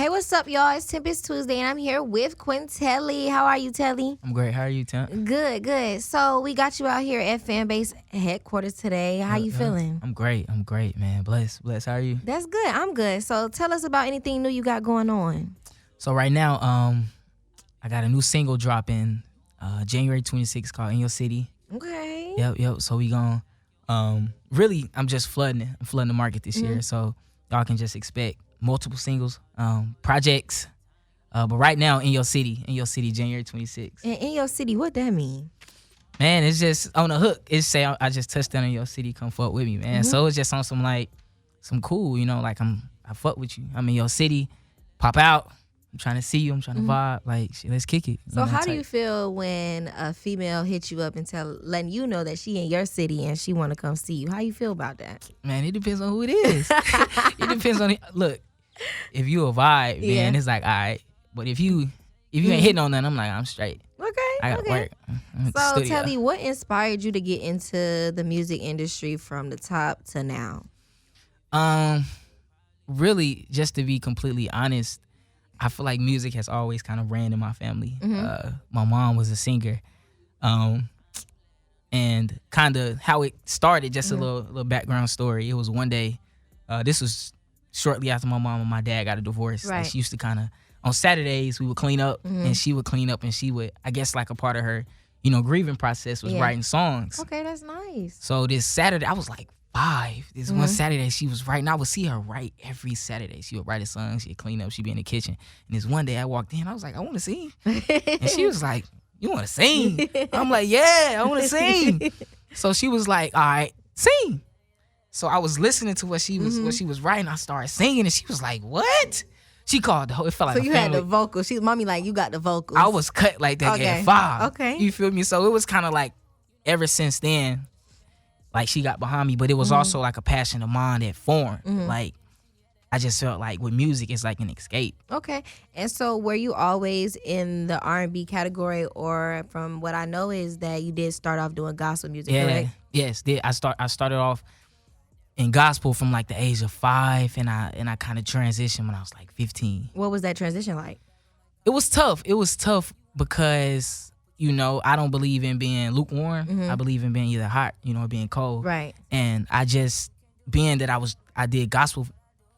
Hey, what's up, y'all? It's Tempest Tuesday, and I'm here with Telli. How are you, Telli? I'm great. How are you, Temp? Good, good. So we got you out here at Fanbase headquarters today. How you feeling? I'm great, man. Bless. How are you? That's good. I'm good. So tell us about anything new you got going on. So right now, I got a new single dropping January 26th called In Your City. Okay. Yep. So we gon' really, I'm just flooding it. I'm flooding the market this year, so y'all can just expect multiple singles, projects. But right now, In Your City, January 26th. And In Your City, what that mean? Man, it's just on the hook. It's say I just touched down in your city, come fuck with me, man. So it's just on some cool, like I fuck with you. I'm in your city, pop out. I'm trying to see you. I'm trying to vibe. Like, shit, let's kick it. So how do you feel when a female hits you up and letting you know that she in your city and she want to come see you? How you feel about that? Man, it depends on who it is. It depends on look. If you a vibe, man, it's like all right. But if you ain't hitting on that, I'm like I'm straight. Okay. I got work. So Telli, what inspired you to get into the music industry from the top to now? Really, just to be completely honest, I feel like music has always kind of ran in my family. My mom was a singer, and kind of how it started. Just a little background story. It was one day. This was shortly after my mom and my dad got a divorce. Right. And she used to kind of on Saturdays we would clean up, and she would clean up, and she would, I guess, like a part of her, grieving process was writing songs. Okay, that's nice. So this Saturday, I was like 5. This one Saturday, she was writing. I would see her write every Saturday. She would write a song. She'd clean up. She'd be in the kitchen. And this one day, I walked in. I was like, I want to sing. And she was like, you want to sing? I'm like, yeah, I want to sing. So she was like, all right, sing. So I was listening to what she was writing. I started singing, and she was like, what? She called the whole. It felt like so you had the vocals. Mommy like, you got the vocals. I was cut like that at 5. Okay. You feel me? So it was kind of like, ever since then, like she got behind me, but it was also like a passion of mine that formed. Like I just felt like with music, it's like an escape. Okay. And so were you always in the R&B category, or from what I know is that you did start off doing gospel music, correct? Yes, did. I started off in gospel from like the age of 5, and I kind of transitioned when I was like 15. What was that transition like? It was tough. Because I don't believe in being lukewarm. I believe in being either hot, or being cold. Right. And I just, being that I did gospel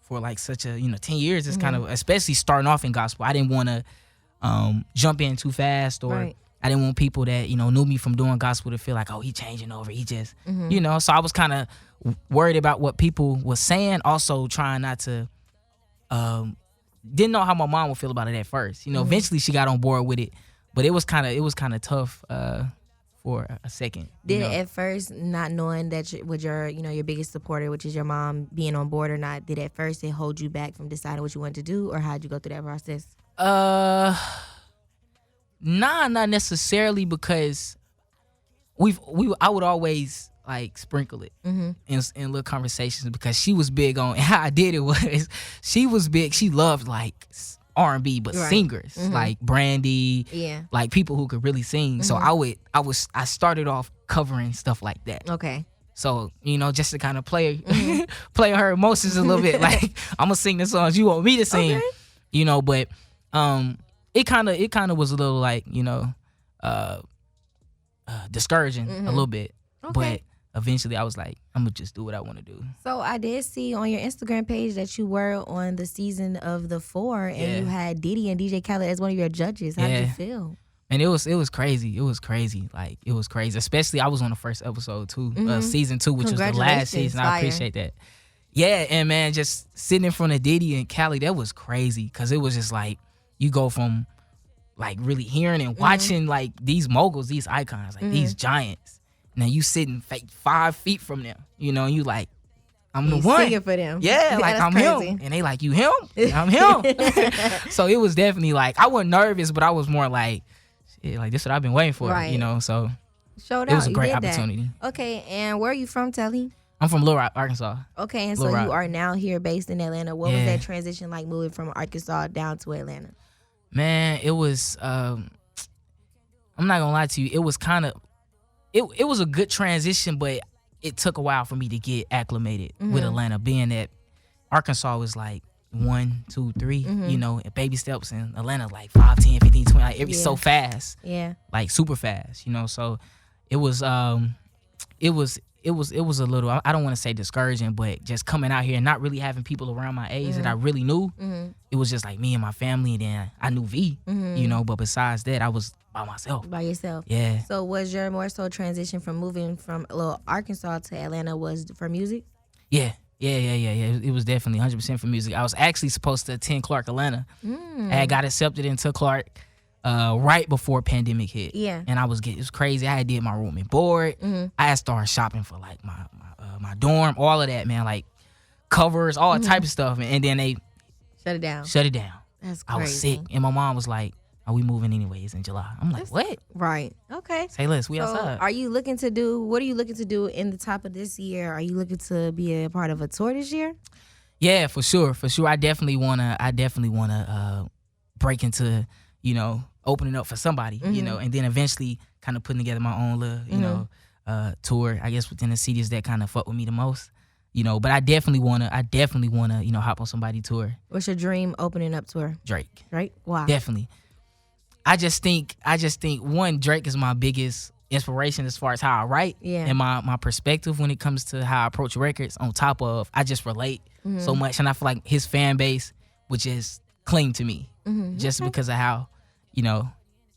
for like such a 10 years, it's kind of, especially starting off in gospel, I didn't want to jump in too fast, or I didn't want people that knew me from doing gospel to feel like, oh, he changing over, he just so I was kind of worried about what people were saying, also trying not to didn't know how my mom would feel about it at first. Eventually she got on board with it, but it was kind of tough for a second. Did it at first, not knowing that with your your biggest supporter, which is your mom, being on board or not, did at first it hold you back from deciding what you wanted to do, or how'd you go through that process? Nah, not necessarily, because I would always like sprinkle it in little conversations, because she was big on, and how I did it was, she was big. She loved like R&B, but singers like Brandy, like people who could really sing. So I started off covering stuff like that. Okay. So just to kind of play her emotions a little bit, like I'm gonna sing the songs you want me to sing, but it kind of was a little like discouraging a little bit, but eventually I was like, I'm gonna just do what I want to do. So I did see on your Instagram page that you were on the season of The 4, and you had Diddy and DJ Khaled as one of your judges. How did you feel? And it was crazy. It was crazy. Like, it was crazy. Especially, I was on the first episode too, season 2, which was the last season. I appreciate that. Yeah, and man, just sitting in front of Diddy and Khaled, that was crazy, because it was just like, you go from like really hearing and watching like these moguls, these icons, like these giants. Now you sitting 5 feet from them, and you like, I'm the one. Singing for them. Yeah, like I'm crazy. Him. And they like, you him? I'm him. So it was definitely like, I wasn't nervous, but I was more like, shit, like this is what I've been waiting for, so it was a great opportunity. Okay, and where are you from, Telli? I'm from Little Rock, Arkansas. Okay, and so you are now here based in Atlanta. What was that transition like, moving from Arkansas down to Atlanta? Man, it was, I'm not gonna lie to you, it was kind of, it was a good transition, but it took a while for me to get acclimated with Atlanta, being that Arkansas was like 1, 2, 3, you know, baby steps. In Atlanta, like 5, 10, 15, 20, like it's so fast. Yeah. Like super fast, you know. So it was a little, I don't want to say discouraging, but just coming out here and not really having people around my age that I really knew. It was just like me and my family, and then I knew V, you know, but besides that, I was by myself. By yourself. Yeah. So was your more so transition from moving from little Arkansas to Atlanta was for music? Yeah. It was definitely 100% for music. I was actually supposed to attend Clark Atlanta. I got accepted into Clark right before pandemic hit. Yeah. And it was crazy. I had did my room and board. I had started shopping for like my dorm, all of that, man, like covers, all type of stuff. And then they shut it down. That's crazy. I was sick. And my mom was like, are we moving anyways in July? I'm like, what? Right. Okay. Say less. We outside. What are you looking to do in the top of this year? Are you looking to be a part of a tour this year? Yeah, for sure. I definitely wanna break into, you know, opening up for somebody, you know, and then eventually kind of putting together my own little, you know, tour, I guess, within the cities that kind of fuck with me the most. You know, but I definitely wanna, you know, hop on somebody's tour. What's your dream opening up tour? Drake. Why? Definitely. I just think one, Drake is my biggest inspiration as far as how I write and my perspective when it comes to how I approach records. On top of, I just relate so much, and I feel like his fan base would just cling to me just because of how, you know,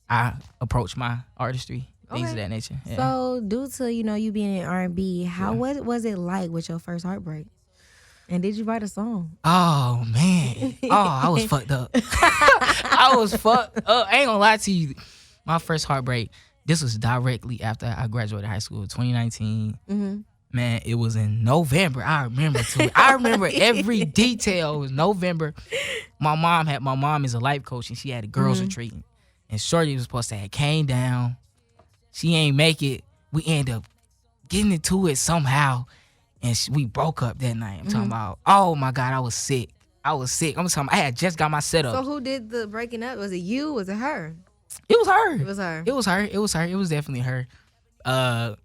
I approach my artistry, things of that nature. Yeah. So due to, you know, you being in R&B, how what was it like with your first heartbreak? And did you write a song? Oh, man. I was fucked up. I was fucked up. I ain't gonna lie to you. My first heartbreak, this was directly after I graduated high school, 2019. Man, it was in November. I remember too. I remember every detail. It was November. My mom is a life coach, and she had a girls retreat. And Shorty was supposed to have came down. She ain't make it. We ended up getting into it somehow. And we broke up that night. I'm talking about, oh my God, I was sick. I'm talking about, I had just got my setup. So who did the breaking up? Was it you? Was it her? It was her. It was definitely her. I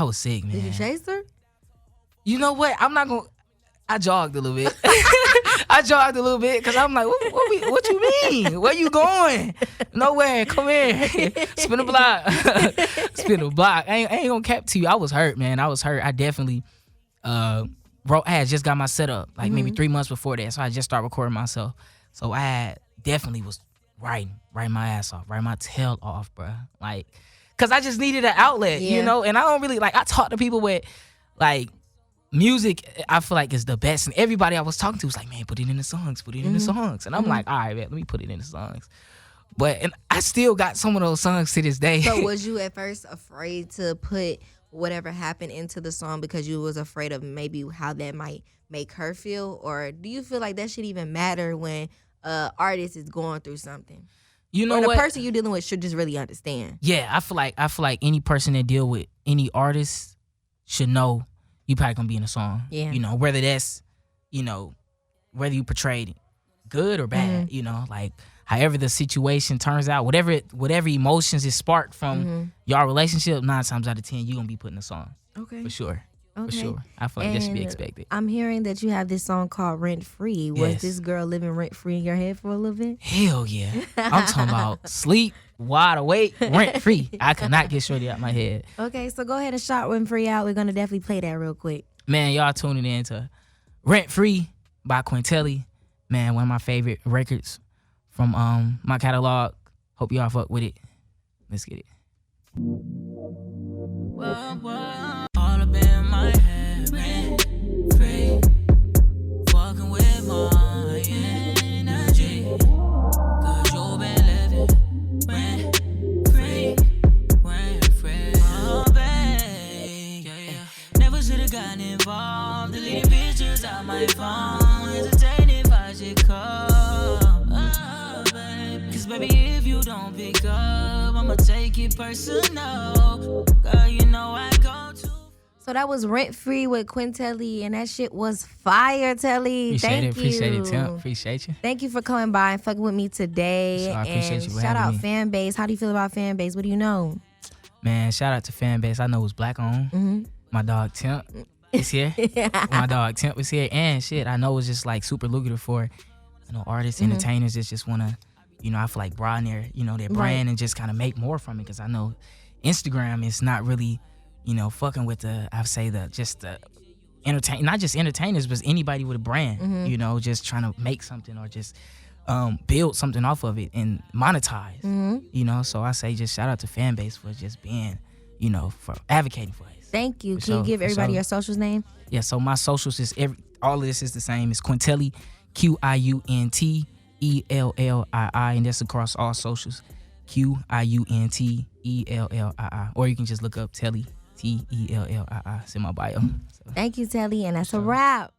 was sick, man. Did you chase her? You know what? I jogged a little bit. Because I'm like, what you mean? Where you going? Nowhere. Come here. Spin a block. I ain't gonna cap to you. I was hurt, man. I definitely I had just got my setup like maybe 3 months before that. So I just started recording myself. So I definitely was writing my ass off, writing my tail off, bro. Like, cause I just needed an outlet, you know? And I don't really, like, I talk to people with, like, music, I feel like is the best. And everybody I was talking to was like, man, put it in the songs. And I'm like, all right, man, let me put it in the songs. And I still got some of those songs to this day. So was you at first afraid to put whatever happened into the song because you was afraid of maybe how that might make her feel? Or do you feel like that should even matter when an artist is going through something? You know, or the what? person you're dealing with should just really understand. Yeah, I feel like any person that deal with any artist should know you probably gonna be in a song. Yeah. You know, whether that's, you know, whether you portrayed it good or bad, you know, like however the situation turns out, whatever emotions is sparked from your relationship, 9 times out of 10, you're gonna be putting a song. Okay. For sure. Okay. For sure. I feel like that should be expected. I'm hearing that you have this song called Rent Free. Was this girl living rent free in your head for a little bit? Hell yeah. I'm talking about sleep, wide awake, rent free. I could not get Shorty out my head. Okay, so go ahead and shout Rent Free out. We're gonna definitely play that real quick. Man, y'all tuning in to Rent Free by Telli. Man, one of my favorite records from my catalog. Hope y'all fuck with it. Let's get it. All up in my head, rent free. Fucking with my energy. Cause you been living rent free. Oh, babe. Yeah. Never should've gotten involved. Deleted pictures out my phone. Hesitating if I should call. Oh, babe. Cause baby, if you don't pick up, I'ma take it personal. Girl, you know I go to. So that was Rent Free with Telli, and that shit was fire, Telli. Appreciate it, Tim. Appreciate you. Thank you for coming by and fucking with me today. So I appreciate you for shout having out me. Fan Base. How do you feel about Fan Base? What do you know? Man, shout out to Fan Base. I know it's black owned. My dog Temp. is here. My dog Temp is here, and shit, I know it's just like super lucrative for, artists, entertainers that just wanna, I feel like broaden their brand and just kind of make more from it. Because I know Instagram is not really, fucking with the entertain, not just entertainers, but anybody with a brand, just trying to make something or just build something off of it and monetize, so I say just shout out to fan base for just being, for advocating for us. Thank you. Can you give everybody your socials name? Yeah, so my socials is all of this is the same. It's Quintelli, QIUNTELLII, and that's across all socials. QIUNTELLII, or you can just look up Telli, TELLII. It's in my bio. Thank you, Telli, and that's a wrap.